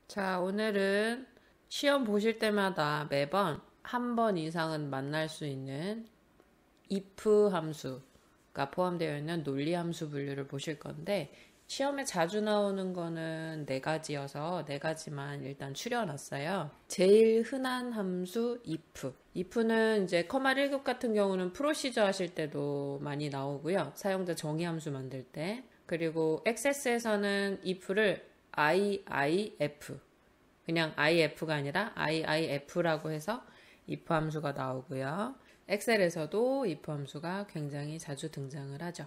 자, 오늘은 시험 보실 때마다 매번 한 번 이상은 만날 수 있는 if 함수가 포함되어 있는 논리 함수 분류를 보실 건데, 시험에 자주 나오는 거는 네 가지여서 네 가지만 일단 추려놨어요. 제일 흔한 함수 if. if는 이제 커말 1급 같은 경우는 프로시저 하실 때도 많이 나오고요. 사용자 정의 함수 만들 때. 그리고 액세스에서는 if를 IIF, 그냥 IF가 아니라 IIF라고 해서 if 함수가 나오고요. 엑셀에서도 if 함수가 굉장히 자주 등장을 하죠.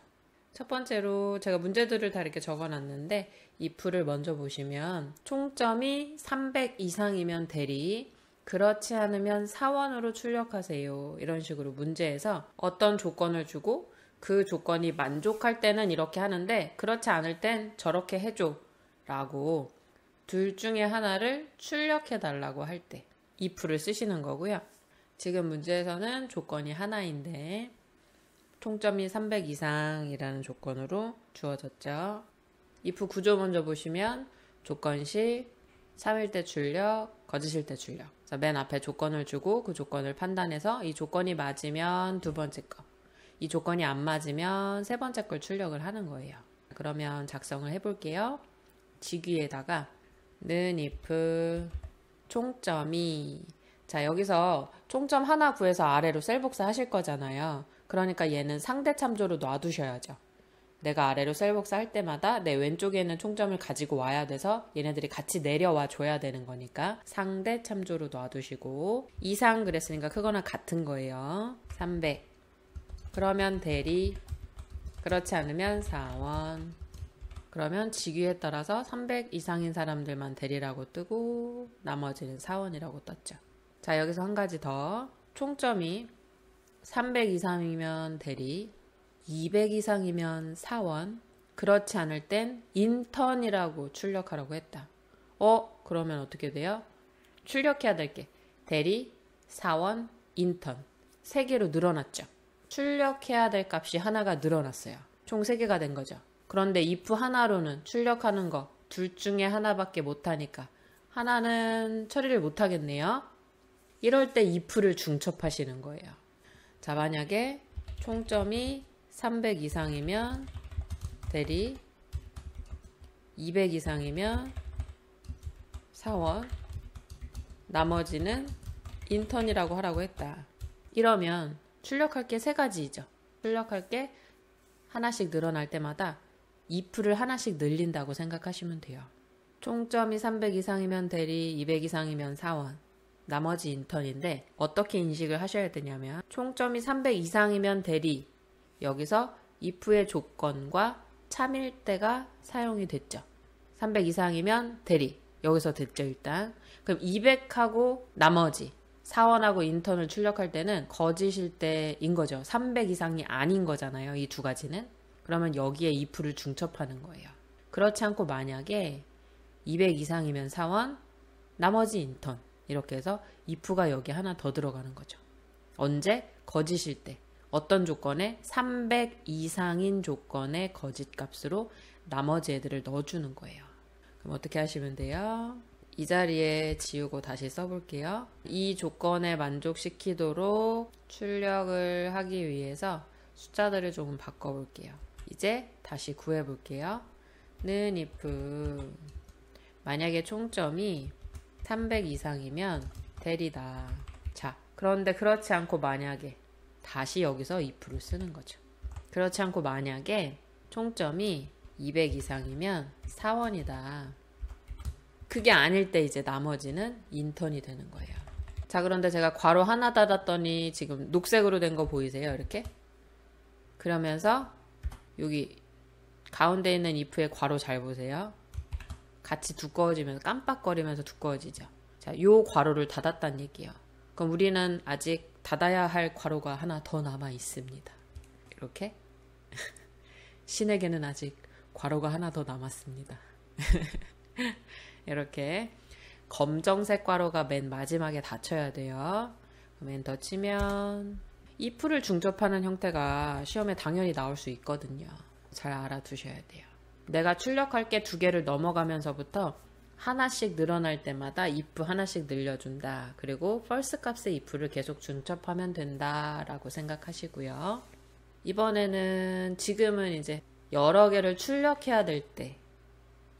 첫 번째로 제가 문제들을 다 이렇게 적어놨는데, if를 먼저 보시면 총점이 300 이상이면 대리, 그렇지 않으면 사원으로 출력하세요. 이런 식으로 문제에서 어떤 조건을 주고 그 조건이 만족할 때는 이렇게 하는데 그렇지 않을 땐 저렇게 해줘 라고 둘 중에 하나를 출력해 달라고 할 때 if를 쓰시는 거고요. 지금 문제에서는 조건이 하나인데 총점이 300 이상이라는 조건으로 주어졌죠. if 구조 먼저 보시면 조건식, 3일 때 출력, 거짓일 때 출력. 맨 앞에 조건을 주고 그 조건을 판단해서 이 조건이 맞으면 두 번째 거, 이 조건이 안 맞으면 세 번째 걸 출력을 하는 거예요. 그러면 작성을 해볼게요. 직위에다가 는 if 총점이, 자 여기서 총점 하나 구해서 아래로 셀 복사 하실 거잖아요. 그러니까 얘는 상대 참조로 놔두셔야죠. 내가 아래로 셀 복사 할 때마다 내 왼쪽에 있는 총점을 가지고 와야 돼서 얘네들이 같이 내려와 줘야 되는 거니까 상대 참조로 놔두시고, 이상 그랬으니까 크거나 같은 거예요. 300. 그러면 대리, 그렇지 않으면 사원. 그러면 직위에 따라서 300 이상인 사람들만 대리라고 뜨고 나머지는 사원이라고 떴죠. 자, 여기서 한 가지 더. 총점이 300 이상이면 대리, 200 이상이면 사원, 그렇지 않을 땐 인턴이라고 출력하라고 했다. 그러면 어떻게 돼요? 출력해야 될 게 대리, 사원, 인턴 세 개로 늘어났죠. 출력해야 될 값이 하나가 늘어났어요. 총 3개가 된 거죠. 그런데 if 하나로는 출력하는 거 둘 중에 하나밖에 못하니까 하나는 처리를 못하겠네요. 이럴 때 if를 중첩하시는 거예요. 자, 만약에 총점이 300 이상이면 대리, 200 이상이면 사원, 나머지는 인턴이라고 하라고 했다. 이러면 출력할 게 3가지이죠. 출력할 게 하나씩 늘어날 때마다 if를 하나씩 늘린다고 생각하시면 돼요. 총점이 300 이상이면 대리, 200 이상이면 사원, 나머지 인턴인데 어떻게 인식을 하셔야 되냐면, 총점이 300 이상이면 대리, 여기서 if의 조건과 참일대가 사용이 됐죠. 300 이상이면 대리, 여기서 됐죠 일단. 그럼 200하고 나머지 사원하고 인턴을 출력할 때는 거짓일 때인 거죠. 300 이상이 아닌 거잖아요, 이 두 가지는. 그러면 여기에 if를 중첩하는 거예요. 그렇지 않고 만약에 200 이상이면 사원, 나머지 인턴, 이렇게 해서 if가 여기 하나 더 들어가는 거죠. 언제? 거짓일 때. 어떤 조건에? 300 이상인 조건의 거짓 값으로 나머지 애들을 넣어주는 거예요. 그럼 어떻게 하시면 돼요? 이 자리에 지우고 다시 써볼게요. 이 조건에 만족시키도록 출력을 하기 위해서 숫자들을 조금 바꿔볼게요. 이제 다시 구해볼게요. 는 if 만약에 총점이 300 이상이면 대리다. 자, 그런데 그렇지 않고 만약에 다시 여기서 if를 쓰는 거죠. 그렇지 않고 만약에 총점이 200 이상이면 사원이다. 그게 아닐 때 이제 나머지는 인턴이 되는 거예요. 자, 그런데 제가 괄호 하나 닫았더니 지금 녹색으로 된 거 보이세요? 이렇게? 그러면서 여기 가운데 있는 if의 괄호 잘 보세요. 같이 두꺼워지면서 깜빡거리면서 두꺼워지죠. 자, 요 괄호를 닫았다는 얘기예요. 그럼 우리는 아직 닫아야 할 괄호가 하나 더 남아 있습니다. 이렇게 신에게는 아직 괄호가 하나 더 남았습니다. 이렇게 검정색 괄호가 맨 마지막에 닫혀야 돼요. 그럼 엔터 치면 if를 중첩하는 형태가 시험에 당연히 나올 수 있거든요. 잘 알아두셔야 돼요. 내가 출력할 게 2개를 넘어가면서부터 하나씩 늘어날 때마다 if 하나씩 늘려준다. 그리고 false 값의 if를 계속 중첩하면 된다라고 생각하시고요. 이번에는 지금은 이제 여러 개를 출력해야 될 때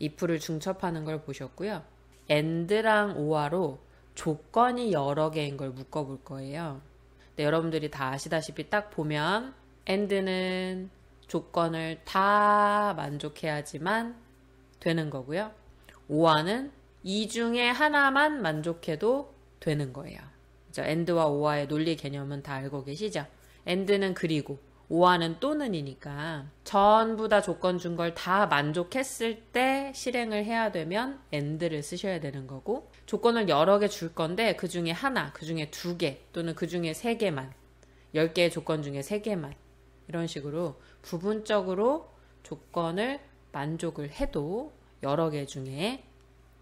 if를 중첩하는 걸 보셨고요. and랑 or로 조건이 여러 개인 걸 묶어볼 거예요. 근데 여러분들이 다 아시다시피 딱 보면 and는 조건을 다 만족해야지만 되는 거고요. or는 이 중에 하나만 만족해도 되는 거예요. 그죠? and와 or의 논리 개념은 다 알고 계시죠? and는 그리고 or는 또는이니까 전부 다 조건 준 걸 다 만족했을 때 실행을 해야 되면 and를 쓰셔야 되는 거고, 조건을 여러 개 줄 건데 그 중에 하나, 그 중에 2개 또는 그 중에 3개만, 10개의 조건 중에 3개만, 이런 식으로 부분적으로 조건을 만족을 해도 여러 개 중에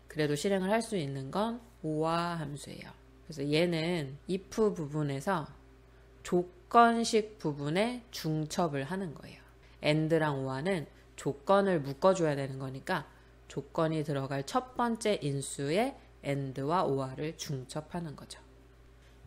그래도 실행을 할 수 있는 건 or 함수예요. 그래서 얘는 if 부분에서 조건식 부분에 중첩을 하는 거예요. and랑 or는 조건을 묶어줘야 되는 거니까 조건이 들어갈 첫 번째 인수에 and와 or를 중첩하는 거죠.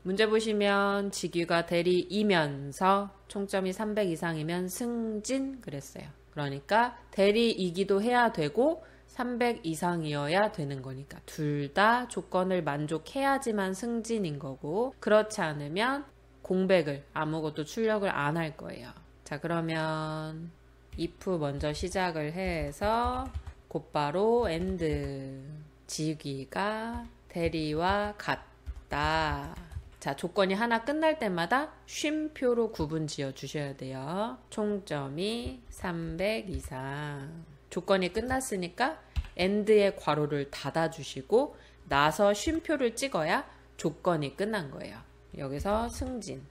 문제 보시면 직위가 대리이면서 총점이 300 이상이면 승진 그랬어요. 그러니까 대리이기도 해야 되고 300 이상이어야 되는 거니까 둘 다 조건을 만족해야지만 승진인 거고, 그렇지 않으면 공백을 아무것도 출력을 안 할 거예요. 자, 그러면 if 먼저 시작을 해서 곧바로 and 직위가 대리와 같다. 자, 조건이 하나 끝날 때마다 쉼표로 구분 지어 주셔야 돼요. 총점이 300 이상. 조건이 끝났으니까 and의 괄호를 닫아 주시고 나서 쉼표를 찍어야 조건이 끝난 거예요. 여기서 승진.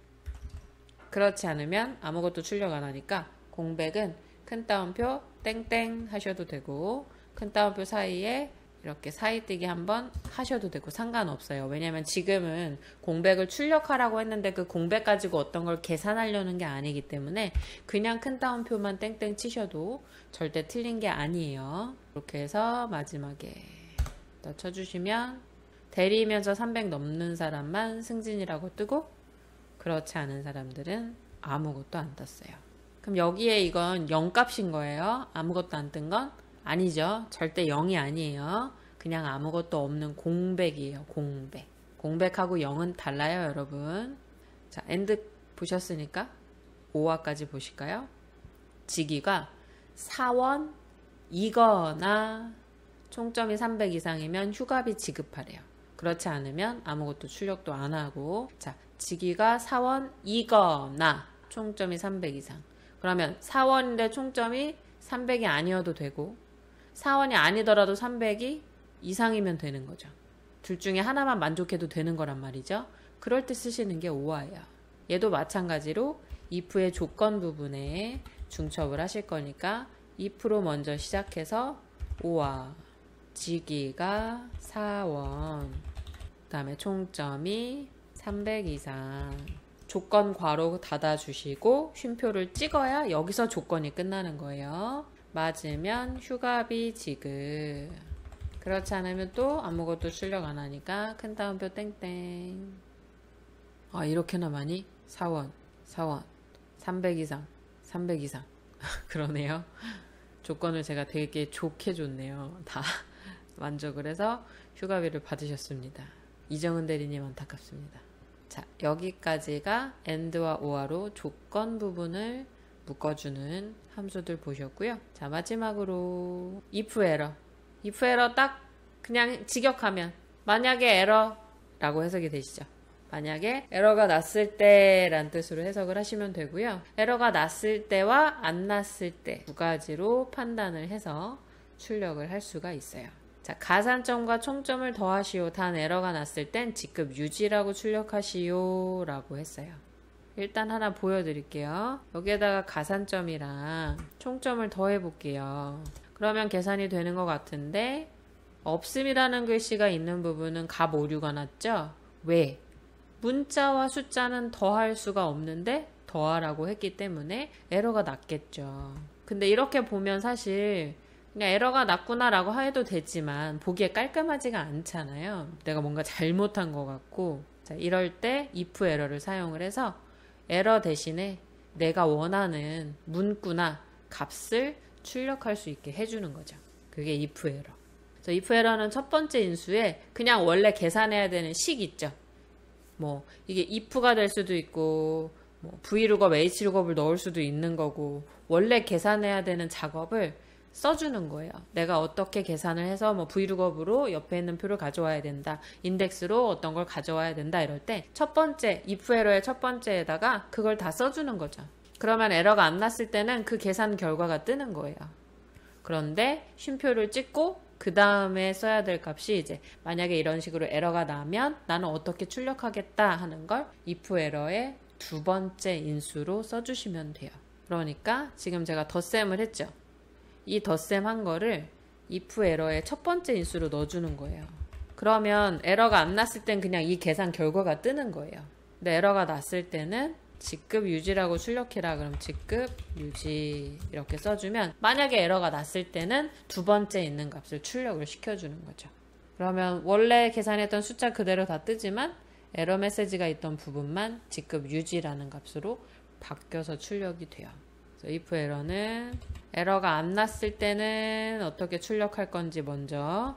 그렇지 않으면 아무것도 출력 안 하니까 공백은 큰 따옴표 땡땡 하셔도 되고, 큰 따옴표 사이에 이렇게 사이뜨기 한번 하셔도 되고 상관없어요. 왜냐면 지금은 공백을 출력하라고 했는데 그 공백 가지고 어떤 걸 계산하려는 게 아니기 때문에 그냥 큰 따옴표만 땡땡 치셔도 절대 틀린 게 아니에요. 이렇게 해서 마지막에 쳐주시면 대리면서 300 넘는 사람만 승진이라고 뜨고, 그렇지 않은 사람들은 아무것도 안 떴어요. 그럼 여기에 이건 0값인 거예요. 아무것도 안 뜬 건 아니죠. 절대 0이 아니에요. 그냥 아무것도 없는 공백이에요. 공백. 공백하고 0은 달라요, 여러분. 자, and 보셨으니까 or까지 보실까요? 직위가 사원이거나 총점이 300 이상이면 휴가비 지급하래요. 그렇지 않으면 아무것도 출력도 안 하고, 자, 직위가 사원이거나 총점이 300 이상. 그러면 사원인데 총점이 300이 아니어도 되고, 사원이 아니더라도 300이 이상이면 되는 거죠. 둘 중에 하나만 만족해도 되는 거란 말이죠. 그럴 때 쓰시는 게 or예요. 얘도 마찬가지로 if의 조건 부분에 중첩을 하실 거니까 if로 먼저 시작해서 or, 직위가 사원, 그 다음에 총점이 300 이상, 조건 괄호 닫아주시고 쉼표를 찍어야 여기서 조건이 끝나는 거예요. 맞으면 휴가비 지급. 그렇지 않으면 또 아무것도 출력 안 하니까 큰 따옴표 땡땡. 아, 이렇게나 많이? 사원 300 이상 300 이상 그러네요. 조건을 제가 되게 좋게 줬네요. 다 만족을 해서 휴가비를 받으셨습니다. 이정은 대리님 안타깝습니다. 자, 여기까지가 and와 or로 조건 부분을 묶어주는 함수들 보셨고요. 자, 마지막으로 if 에러. if 에러 딱 그냥 직역하면 만약에 에러라고 해석이 되시죠. 만약에 에러가 났을 때란 뜻으로 해석을 하시면 되고요. 에러가 났을 때와 안 났을 때 두 가지로 판단을 해서 출력을 할 수가 있어요. 자, 가산점과 총점을 더하시오. 단 에러가 났을 땐 직급 유지라고 출력하시오 라고 했어요. 일단 하나 보여드릴게요. 여기에다가 가산점이랑 총점을 더해 볼게요. 그러면 계산이 되는 것 같은데 없음이라는 글씨가 있는 부분은 값 오류가 났죠? 왜? 문자와 숫자는 더할 수가 없는데 더하라고 했기 때문에 에러가 났겠죠. 근데 이렇게 보면 사실 그냥 에러가 났구나 라고 해도 되지만 보기에 깔끔하지가 않잖아요. 내가 뭔가 잘못한 것 같고. 자, 이럴 때 if 에러를 사용을 해서 에러 대신에 내가 원하는 문구나 값을 출력할 수 있게 해주는 거죠. 그게 if 에러. 그래서 if 에러는 첫 번째 인수에 그냥 원래 계산해야 되는 식 있죠. 뭐 이게 if가 될 수도 있고 뭐 vlookup, hlookup을 넣을 수도 있는 거고 원래 계산해야 되는 작업을 써주는 거예요. 내가 어떻게 계산을 해서 뭐 vlookup으로 옆에 있는 표를 가져와야 된다. 인덱스로 어떤 걸 가져와야 된다. 이럴 때 첫 번째 if 에러의 첫 번째에다가 그걸 다 써주는 거죠. 그러면 에러가 안 났을 때는 그 계산 결과가 뜨는 거예요. 그런데 쉼표를 찍고 그 다음에 써야 될 값이 이제 만약에 이런 식으로 에러가 나면 나는 어떻게 출력하겠다 하는 걸 if 에러의 두 번째 인수로 써주시면 돼요. 그러니까 지금 제가 덧셈을 했죠. 이 덧셈 한 거를 if 에러의 첫 번째 인수로 넣어주는 거예요. 그러면 에러가 안 났을 땐 그냥 이 계산 결과가 뜨는 거예요. 근데 에러가 났을 때는 직급 유지라고 출력해라. 그럼 직급 유지 이렇게 써주면 만약에 에러가 났을 때는 두 번째 있는 값을 출력을 시켜주는 거죠. 그러면 원래 계산했던 숫자 그대로 다 뜨지만 에러 메시지가 있던 부분만 직급 유지라는 값으로 바뀌어서 출력이 돼요. 그래서 if 에러는 에러가 안 났을 때는 어떻게 출력할 건지 먼저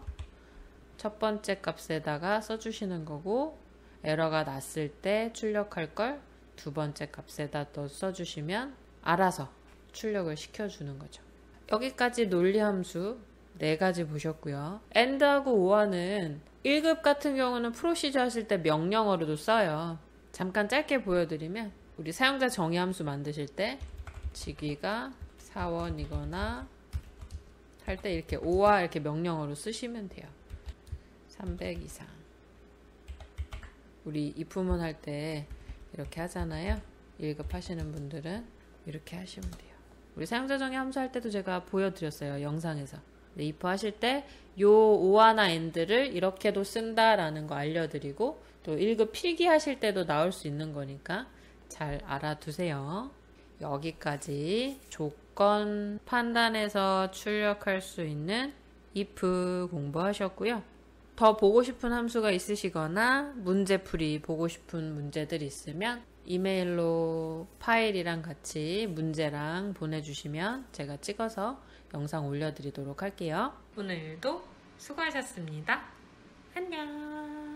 첫 번째 값에다가 써주시는 거고 에러가 났을 때 출력할 걸 두 번째 값에다 또 써주시면 알아서 출력을 시켜주는 거죠. 여기까지 논리함수 4가지 보셨고요. AND하고 OR는 1급 같은 경우는 프로시저 하실 때 명령어로도 써요. 잠깐 짧게 보여드리면 우리 사용자 정의함수 만드실 때 직위가 4원이거나 할 때 이렇게 OR 이렇게 명령어로 쓰시면 돼요. 300 이상. 우리 if문 할 때 이렇게 하잖아요. 1급 하시는 분들은 이렇게 하시면 돼요. 우리 사용자 정의 함수 할 때도 제가 보여드렸어요. 영상에서. if 하실 때 요 OR나 AND를 이렇게도 쓴다라는 거 알려드리고 또 1급 필기 하실 때도 나올 수 있는 거니까 잘 알아두세요. 여기까지 조건 판단해서 출력할 수 있는 if 공부하셨고요. 더 보고 싶은 함수가 있으시거나 문제풀이 보고 싶은 문제들 있으면 이메일로 파일이랑 같이 문제랑 보내주시면 제가 찍어서 영상 올려드리도록 할게요. 오늘도 수고하셨습니다. 안녕.